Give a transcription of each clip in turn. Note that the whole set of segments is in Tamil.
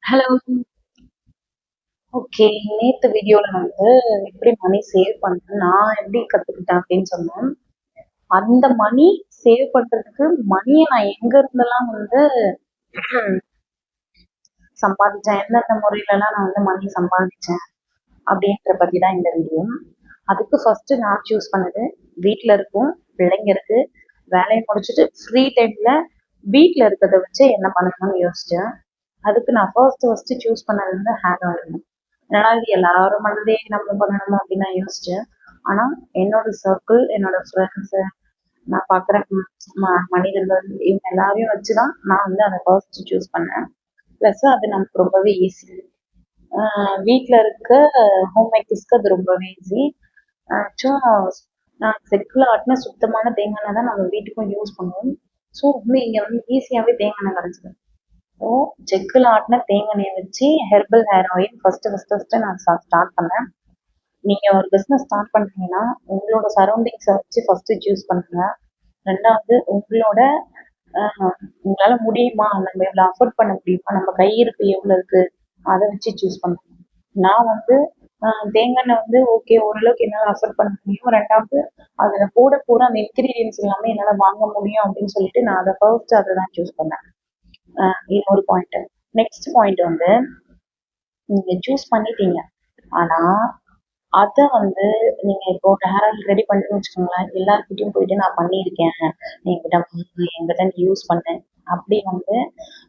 ஹலோ. ஓகே. நேத்து வீடியோல வந்து எப்படி மணி சேவ் பண்ணணும், நான் எப்படி கத்துக்கிட்டேன் அப்படின்னு சொன்னேன். அந்த மணி சேவ் பண்றதுக்கு மணிய நான் எங்க இருந்தெல்லாம் வந்து சம்பாதிச்சேன், எந்தெந்த முறையிலலாம் நான் வந்து மணி சம்பாதிச்சேன் அப்படின்ற பத்தி தான் இந்த வீடியோ. அதுக்கு ஃபர்ஸ்ட் நான் சூஸ் பண்ணது வீட்ல இருக்கும், பிள்ளைங்க இருக்கு, வேலையை முடிச்சுட்டு ஃப்ரீ டைம்ல வீட்ல இருக்கிறத வச்சு என்ன பண்ணணும்னு யோசிச்சேன். அதுக்கு நான் ஃபர்ஸ்ட் சூஸ் பண்ணது வந்து ஹேர் ஆயில். என்னடா இது எல்லாரும் பண்ணதே நம்ம பண்ணணுமா அப்படின்னு நான் யோசிச்சேன். ஆனா என்னோட சர்க்கிள், என்னோட ஃப்ரெண்ட்ஸ், நான் பார்க்குற மனிதர்கள் இவங்க எல்லாரையும் வச்சுதான் நான் வந்து அதை ஃபர்ஸ்ட் சூஸ் பண்ணேன். ப்ளஸ் அது நமக்கு ரொம்பவே ஈஸி. வீட்டில் இருக்க ஹோம் மேக்கர்ஸ்க்கு அது ரொம்பவே ஈஸி. ஆக்சுவலாக நான் செக்கில் ஆட்டின சுத்தமான தேங்காய் எண்ணெய் தான் நம்ம வீட்டுக்கும் யூஸ் பண்ணுவோம். ஸோ வந்து இங்கே வந்து ஈஸியாகவே தேங்காய் எண்ணெய் கிடச்சிது. ஸோ செக்கில் ஆட்டின தேங்காய் எண்ணெயை வச்சு ஹெர்பல் ஹேர் ஆயில் ஃபர்ஸ்ட் நான் ஸ்டார்ட் பண்ணேன். நீங்க ஒரு பிசினஸ் ஸ்டார்ட் பண்றீங்கன்னா உங்களோட சரௌண்டிங்ஸை வச்சு ஃபர்ஸ்ட் சூஸ் பண்ணுங்க. ரெண்டாவது உங்களோட உங்களால முடியுமா, நம்ம இவ்வளோ அஃபோர்ட் பண்ண முடியுமா, நம்ம கை இருக்கு எவ்வளோ இருக்கு, அதை வச்சு சூஸ் பண்ணுங்க. நான் வந்து தேங்காய் எண்ணெய் வந்து ஓகே ஓரளவுக்கு என்னால் அஃபோர்ட் பண்ண முடியும். ரெண்டாவது அதில் போட போகிற அந்த இன்க்ரீடியன்ஸ் எல்லாமே என்னால் வாங்க முடியும் அப்படின்னு சொல்லிட்டு நான் அதை ஃபர்ஸ்ட் அதை தான் சூஸ் பண்ணேன். இது ஒரு பாயிண்ட். நெக்ஸ்ட் பாயிண்ட் வந்து நீங்க சூஸ் பண்ணிட்டீங்க. ஆனா அத வந்து நீங்க இப்போ ஒரு ஹேர் ஆயில் ரெடி பண்ணிட்டீங்கன்னு வச்சுக்கோங்களேன், எல்லார்கிட்டயும் போயிட்டு நான் பண்ணியிருக்கேன், என்கிட்ட வாங்கு, என்கிட்ட நீ யூஸ் பண்ணு அப்படி வந்து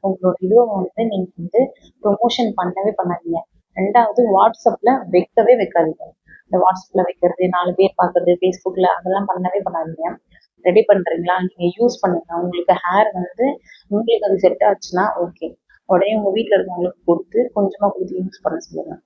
உங்களோட இதுவை வந்து நீங்க வந்து ப்ரொமோஷன் பண்ணவே பண்ணாதீங்க. ரெண்டாவது வாட்ஸ்அப்ல வைக்கவே வைக்காதீங்க. இந்த வாட்ஸ்அப்ல வைக்கிறது, 4 பேர் பார்க்கறது, ஃபேஸ்புக்ல அதெல்லாம் பண்ணவே பண்ணாதீங்க. ரெடி பண்றீங்களா, நீங்க யூஸ் பண்ணுங்க. உங்களுக்கு ஹேர் வந்து உங்களுக்கு அது செட் ஆச்சுன்னா ஓகே. உடனே உங்க வீட்ல இருக்கவங்களுக்கு கொடுத்து கொஞ்சமா கொடுத்து யூஸ் பண்ண சொல்லுங்க.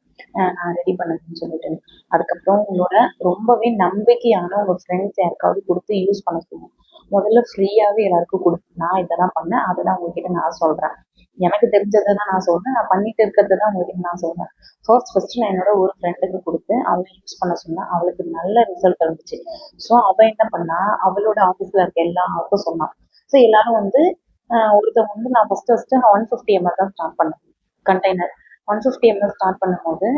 நான் ரெடி பண்ணதுன்னு சொல்லிட்டு. அதுக்கப்புறம் உங்களோட ரொம்பவே நம்பிக்கையான உங்க ஃப்ரெண்ட்ஸ் யாருக்காவது கொடுத்து யூஸ் பண்ண சொல்லுங்க. முதல்ல ஃப்ரீயாவே எல்லாருக்கும் கொடுத்து நான் இதெல்லாம் பண்ணேன், அதுதான் உங்ககிட்ட நான் சொல்றேன். எனக்கு தெரிஞ்சதை தான் நான் சொல்றேன், நான் பண்ணிட்டு இருக்கிறது தான் உங்ககிட்ட நான் சொல்றேன். ஃபர்ஸ்ட் நான் என்னோட ஒரு ஃப்ரெண்டுக்கு கொடுத்து அவளை யூஸ் பண்ண சொன்னேன். அவளுக்கு நல்ல ரிசல்ட் இருந்துச்சு. ஸோ அவ என்ன பண்ணா, அவளோட ஆஃபீஸ்ல இருக்க எல்லாருக்கும் சொன்னான். ஸோ எல்லாரும் வந்து ஒருத்தவங்க வந்து நான் ஃபர்ஸ்ட் 150 ml தான் ஸ்டார்ட் பண்ணேன் கண்டெய்னர். 150 ml ஸ்டார்ட் பண்ணும்போது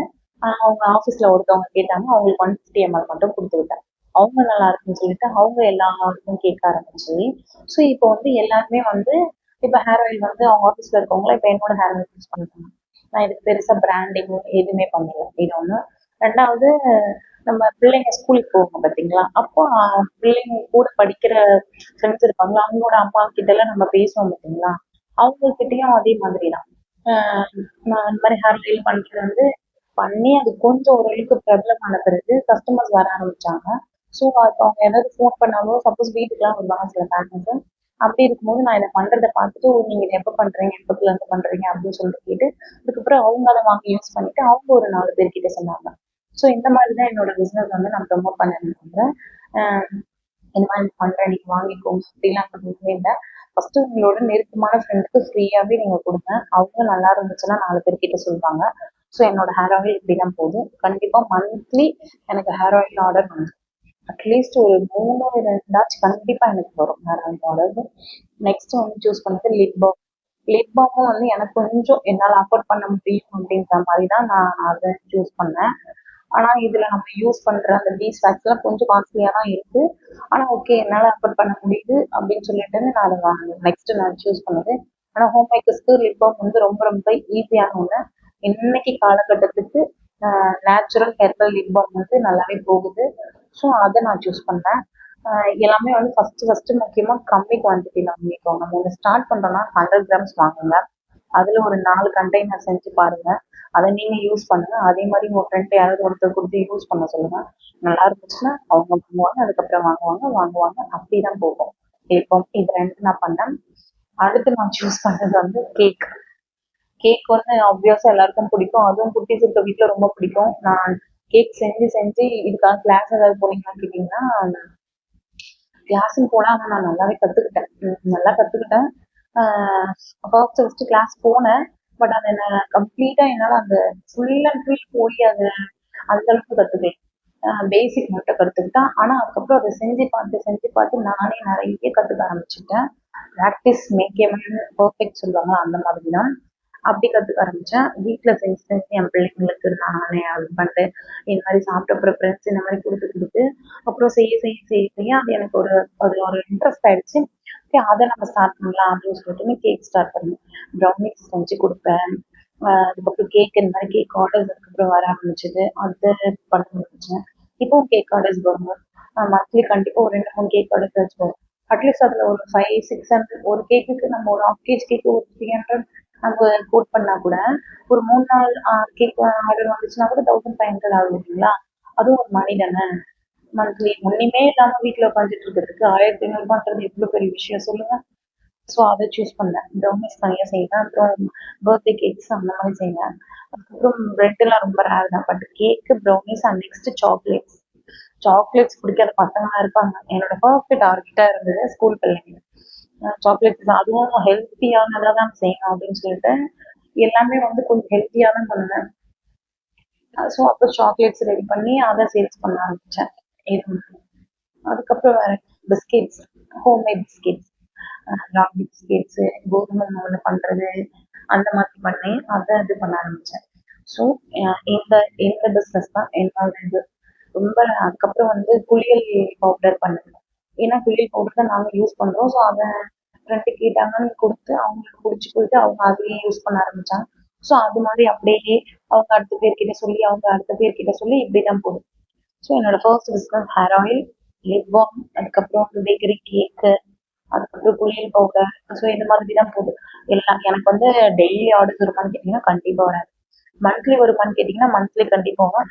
அவங்க ஆஃபீஸ்ல ஒருத்தவங்க கேட்டாங்க, அவங்களுக்கு 150 ml மட்டும் கொடுத்து விட்டேன். அவங்க நல்லா இருக்குன்னு சொல்லிட்டு அவங்க எல்லாருக்கும் கேட்க ஆரம்பிச்சு. ஸோ இப்போ வந்து எல்லாருமே வந்து இப்போ ஹேர் ஆயில் வந்து அவங்க ஆஃபீஸ்ல இருக்கவங்களா இப்போ என்னோட ஹேர் ஆயில் யூஸ் பண்ணிட்டாங்க. நான் இதுக்கு பெருசா பிராண்டிங் எதுவுமே பண்ணல. இது ஒண்ணு. ரெண்டாவது நம்ம பிள்ளைங்க ஸ்கூலுக்கு போவாங்க பார்த்தீங்களா, அப்போ பிள்ளைங்க கூட படிக்கிற ஃப்ரெண்ட்ஸ் இருப்பாங்களா, அவங்களோட அம்மா கிட்ட எல்லாம் நம்ம பேசுவோம் பார்த்தீங்களா, அவங்க கிட்டயும் அதே மாதிரி தான். நான் இந்த மாதிரி ஹேர் ஆயில் பண்றது வந்து பண்ணி அது கொஞ்சம் ஓரளவுக்கு பிரபலமான பிறகு கஸ்டமர்ஸ் வர ஆரம்பிச்சாங்க. ஸோ அது அவங்க ஏதாவது ஃபோன் பண்ணாலோ சப்போஸ் வீட்டுக்குலாம் வருவாங்க சில பேரண்ட்ஸ். அப்படி இருக்கும்போது நான் இதை பண்றதை பார்த்துட்டு, "ஓ, நீங்க இதை எப்போ பண்றீங்க, எப்பத்துல இருந்து பண்றீங்க அப்படின்னு சொல்லிட்டு கேட்டு அதுக்கப்புறம் அவங்க அதை வாங்கி யூஸ் பண்ணிட்டு அவங்க ஒரு 4 பேர்கிட்ட சொன்னாங்க. ஸோ இந்த மாதிரி தான் என்னோட பிசினஸ் வந்து நான் ப்ரமோட் பண்ணேன். ஆஹ் இந்த மாதிரி பண்றேன், நீங்க வாங்கிக்கோங்க அப்படிலாம் பண்ணவே இல்லை. ஃபர்ஸ்ட் உங்களோட நெருக்கமான ஃப்ரெண்டுக்கு ஃப்ரீயாவே நீங்க கொடுங்க. அவங்க நல்லா இருந்துச்சுன்னா 4 பேர்கிட்ட சொல்லுவாங்க. ஸோ என்னோட ஹேர் ஆயில் இப்படிதான் போகுது. கண்டிப்பா மந்த்லி எனக்கு ஹேர் ஆயில் ஆர்டர் வந்து அட்லீஸ்ட் ஒரு 3 2 கண்டிப்பா எனக்கு வரும் ஹேர் ஆயில் ஆர்டர். நெக்ஸ்ட் வந்து சூஸ் பண்ணது லிப் பாம். லிப் பாமும் வந்து எனக்கு கொஞ்சம் என்னால் அஃபோர்ட் பண்ண முடியும் அப்படின்ற மாதிரி தான் நான் அதை சூஸ் பண்ணேன். ஆனா இதுல நம்ம யூஸ் பண்ற அந்த பீஸ் வேக்ஸ்லாம் கொஞ்சம் காஸ்ட்லியா தான் இருக்கு. ஆனா ஓகே என்னால அஃபோர்ட் பண்ண முடியுது அப்படின்னு சொல்லிட்டு நான் அதை வாங்கினேன். நெக்ஸ்ட் நான் சூஸ் பண்ணது. ஆனா ஹோம் மேக்கர்ஸ்க்கு லிப் பாம் வந்து ரொம்ப ரொம்ப ஈஸியான ஒண்ணு. இன்னைக்கு காலகட்டத்துக்கு நேச்சுரல் ஹெர்பல் லிப் பாம் வந்து நல்லாவே போகுது. ஸோ அதை நான் சூஸ் பண்ணேன். எல்லாமே வந்து ஃபர்ஸ்ட் முக்கியமா கம்மி குவான்டிட்டியில வாங்கிக்கோங்க. நம்ம ஒன்று ஸ்டார்ட் பண்றோம்னா 100 கிராம்ஸ் வாங்குங்க. அதுல ஒரு 4 கண்டெய்னர் செஞ்சு பாருங்க. அதை நீங்க யூஸ் பண்ணுங்க. அதே மாதிரி உங்க ஃப்ரெண்ட் யாராவது ஒருத்தர் கொடுத்து யூஸ் பண்ண சொல்லுங்க. நல்லா இருந்துச்சுன்னா அவங்க வாங்குவாங்க, அதுக்கப்புறம் வாங்குவாங்க அப்படிதான் போகும். இப்போ இது 2 நான் பண்ணேன். அடுத்து நான் சூஸ் பண்ணது வந்து கேக். கேக் வந்து ஆப்வியஸா எல்லாருக்கும் பிடிக்கும். அதுவும் குட்டீஸ் இருக்க வீட்ல ரொம்ப பிடிக்கும். நான் கேக் செஞ்சு செஞ்சு இதுக்காக கிளாஸ் ஏதாவது போனீங்கன்னு கேட்டீங்கன்னா, கிளாஸும் போனா ஆனா நான் நல்லாவே கத்துக்கிட்டேன். நல்லா கத்துக்கிட்டேன். ஃபர்ஸ்ட் கிளாஸ் போனேன். பட் அதை நான் கம்ப்ளீட்டா என்னால அந்த ஃபுல் அண்ட் ஃபுல் போய் அது அந்த அளவுக்கு கத்துக்கல. பேசிக் மட்டும் கத்துக்கிட்டேன். ஆனா அதுக்கப்புறம் அதை செஞ்சு பார்த்து நானே நிறைய கத்துக்க ஆரம்பிச்சுட்டேன். Practice make a man perfect சொல்லுவாங்க அந்த மாதிரி தான். அப்படி கற்றுக்க ஆரம்பித்தேன். வீட்டில் செஞ்சு செஞ்சு என் பிள்ளைங்களுக்கு நானே என் ஹஸ்பண்டு இந்த மாதிரி சாப்பிட்ட அப்புறம் ஃப்ரெண்ட்ஸ் இந்த மாதிரி கொடுத்து கொடுத்து அப்புறம் செய்ய செய்ய செய்ய செய்ய அது எனக்கு அது ஒரு இன்ட்ரெஸ்ட் ஆயிடுச்சு. ஓகே, அதை நம்ம ஸ்டார்ட் பண்ணலாம் அப்படின்னு சொல்லிட்டு கேக் ஸ்டார்ட் பண்ணேன். ப்ரௌனிஸ் செஞ்சு கொடுப்பேன். அதுக்கப்புறம் கேக் இந்த மாதிரி கேக் ஆர்டர்ஸ் அதுக்கப்புறம் வர ஆரம்பிச்சது. அது பண்ண ஆரம்பிச்சேன். இப்போவும் கேக் ஆர்டர்ஸ் வரும். மந்த்லி கண்டிப்பாக ஒரு 2 3 கேக் ஆர்டர்ஸ் வரும். அட்லீஸ்ட் அதில் ஒரு 500 600 ஒரு கேக்குக்கு நம்ம ஒரு ½ கேஜி கேக்கு ஒரு 300 நம்ம கோட் பண்ணா கூட ஒரு 3 4 கேக் ஆர்டர் வந்துச்சுன்னா கூட 1500 ஆகும் இல்லைங்களா? அதுவும் ஒரு மணி தானே. மந்த்லி ஒண்ணுமே இல்லாம வீட்ல உட்காந்துட்டு இருக்கிறதுக்கு 1500 எவ்வளவு பெரிய விஷயம் சொல்லுங்க. ஸோ அதை சூஸ் பண்ணேன். ப்ரௌனிஸ் தனியாக செய்வேன். அப்புறம் பர்த்டே கேக்ஸ் அந்த மாதிரி செய்வேன். அதுக்கப்புறம் பிரெட்லாம் ரொம்ப ரேர் தான். But cake, brownies and next chocolates. Chocolates பிடிக்காத பசங்களாம் இருப்பாங்க. என்னோட ஃபர்ஸ்ட் டார்கெட்டாக இருந்தது ஸ்கூல் பிள்ளைங்க. சாக்லேட்ஸ் அதுவும் ஹெல்த்தியானதாக தான் செய்யணும் அப்படின்னு சொல்லிட்டு எல்லாமே வந்து கொஞ்சம் ஹெல்த்தியாக தான் பண்ணுவேன். ஸோ அப்போ சாக்லேட்ஸ் ரெடி பண்ணி அதை சேல்ஸ் பண்ண ஆரம்பித்தேன். இது அதுக்கப்புறம் வேற biscuits, homemade biscuits, ragi biscuits, கோதுமை மாவுல பண்றது அந்த மாதிரி பண்ணி அதை இது பண்ண ஆரம்பிச்சேன். ஸோ இந்த இந்த பிஸ்னஸ் தான் என்னோட இது. ரொம்ப அதுக்கப்புறம் வந்து குளியல் பவுடர் பண்ணுவேன். ஏன்னா குளியல் பவுடர் தான் நாங்கள் யூஸ் பண்றோம். ஸோ அதை ஃப்ரெண்டு கேட்டாங்கன்னு கொடுத்து அவங்களுக்கு பிடிச்சி போயிட்டு அவங்க அதையே யூஸ் பண்ண ஆரம்பிச்சாங்க. ஸோ அது மாதிரி அப்படியே அவங்க அடுத்த பேர்கிட்ட சொல்லி அவங்க அடுத்த பேர்கிட்ட சொல்லி இப்படிதான் போகுது. ஸோ என்னோட first business hair oil, lip balm, அதுக்கப்புறம் வந்து பேக்கரி கேக்கு, அதுக்கப்புறம் குளியல் பவுடர். ஸோ இந்த மாதிரி தான் போகுது. எல்லாம் எனக்கு வந்து டெய்லி ஆர்டர்ஸ் வருமான்னு கேட்டிங்கன்னா கண்டிப்பாக வராது. மந்த்லி வருமான்னு கேட்டிங்கன்னா மந்த்லி கண்டிப்பாக வரும்.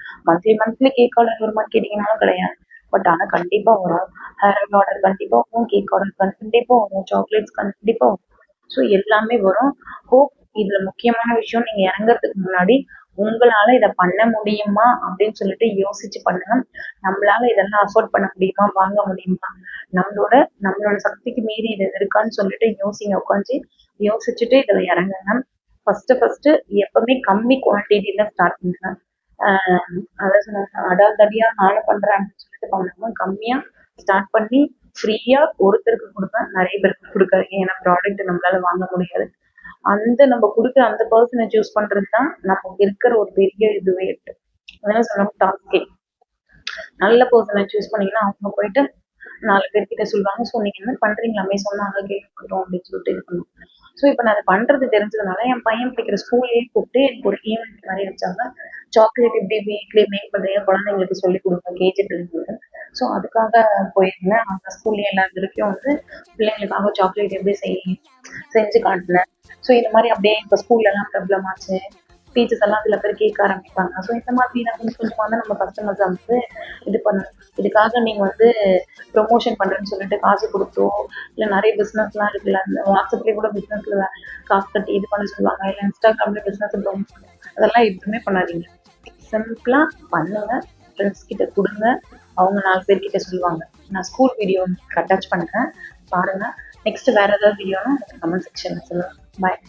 மந்த்லி கேக் ஆர்டர் வருமான்னு கேட்டிங்கனாலும் கிடையாது. பட் ஆனால் கண்டிப்பாக வரும். ஹேர் ஆயில் ஆர்டர் கண்டிப்பாக வரும். கேக் ஆர்டர் கண்டிப்பாக வரும். சாக்லேட்ஸ் கண்டிப்பாக வரும். ஸோ எல்லாமே வரும். ஹோப் இதுல முக்கியமான விஷயம், நீங்க இறங்குறதுக்கு முன்னாடி உங்களால இதை பண்ண முடியுமா அப்படின்னு சொல்லிட்டு யோசிச்சு பண்ணுங்க. நம்மளால இதெல்லாம் அஃபோர்ட் பண்ண முடியுமா, வாங்க முடியுமா, நம்மளோட நம்மளோட சக்திக்கு மீறி இது இருக்கான்னு சொல்லிட்டு யோசிங்க. உட்காந்து யோசிச்சுட்டு இதுல இறங்குங்க. ஃபர்ஸ்ட் எப்பவுமே கம்மி குவான்டிட்டில ஸ்டார்ட் பண்ணுங்க. அதான் சொன்னாங்க, அடாதடியா நானும் பண்றேன் அப்படின்னு சொல்லிட்டு பண்ணாம கம்மியா ஸ்டார்ட் பண்ணி ஃப்ரீயா ஒருத்தருக்கு கொடுங்க, நிறைய பேருக்கு கொடுக்காதீங்க. ஏன்னா ப்ராடக்ட் நம்மளால வாங்க முடியாது. அந்த நம்ம கொடுக்குற அந்த பர்சனை சூஸ் பண்றது தான் நமக்கு இருக்கிற ஒரு பெரிய இதுவே இருக்கு. அதான் சொல்லணும் டாஸ்கே. நல்ல பர்சனை சூஸ் பண்ணீங்கன்னா அவங்க போயிட்டு 4 பேர்கிட்ட சொல்லுவாங்க. ஸோ நீங்க என்ன பண்றீங்களாமே சொன்னாங்க கேள்விப்பட்டோம் அப்படின்னு சொல்லிட்டு இது பண்ணுவோம். ஸோ இப்போ நான் அதை பண்றது தெரிஞ்சதுனால என் பையன் படிக்கிற ஸ்கூல்லேயே கூப்பிட்டு எனக்கு ஒரு ஈவெண்ட் மாதிரி வச்சாங்க. சாக்லேட் எப்படி வீட்லயே மேக் பண்றீங்க, குழந்தைங்களுக்கு சொல்லி கொடுங்க கேஜி பிள்ளைங்களுக்கு. ஸோ அதுக்காக போயிருந்தேன். அந்த ஸ்கூல்ல எல்லா வரைக்கும் வந்து பிள்ளைங்களுக்காக சாக்லேட் எப்படி செஞ்சு காட்டினேன். ஸோ இந்த மாதிரி அப்படியே இப்போ ஸ்கூல்ல எல்லாம் ப்ராப்ளம் ஆச்சு. டீச்சர்ஸ் எல்லாம் சில பேர் கேட்க ஆரம்பிப்பாங்க. ஸோ இந்த மாதிரி நான் கொஞ்சம் கொஞ்சமாக தான் நம்ம கஸ்டமர்ஸ் வந்து இது பண்ணணும். இதுக்காக நீங்க வந்து ப்ரொமோஷன் பண்றேன்னு சொல்லிட்டு காசு கொடுத்தோ, இல்லை நிறைய பிஸ்னஸ்லாம் இருக்குல்ல, அந்த வாட்ஸ்அப்லேயே கூட பிஸ்னஸ்ல காசு கட்டி இது பண்ண சொல்லுவாங்க, இல்லை இன்ஸ்டாகிராம்ல பிஸ்னஸ் ப்ரொமோட் அதெல்லாம் எதுவுமே பண்ணாதீங்க. சிம்பிளா பண்ணுங்க, ஃப்ரெண்ட்ஸ் கிட்ட கொடுங்க, அவங்க 4 பேர்கிட்ட சொல்லுவாங்க. நான் ஸ்கூல் வீடியோ அட்டாச் பண்றேன், பாருங்க. நெக்ஸ்ட் வேற ஏதாவது வீடியோனா கமெண்ட் செக்ஷன்ல சொல்லுங்க. பாய்.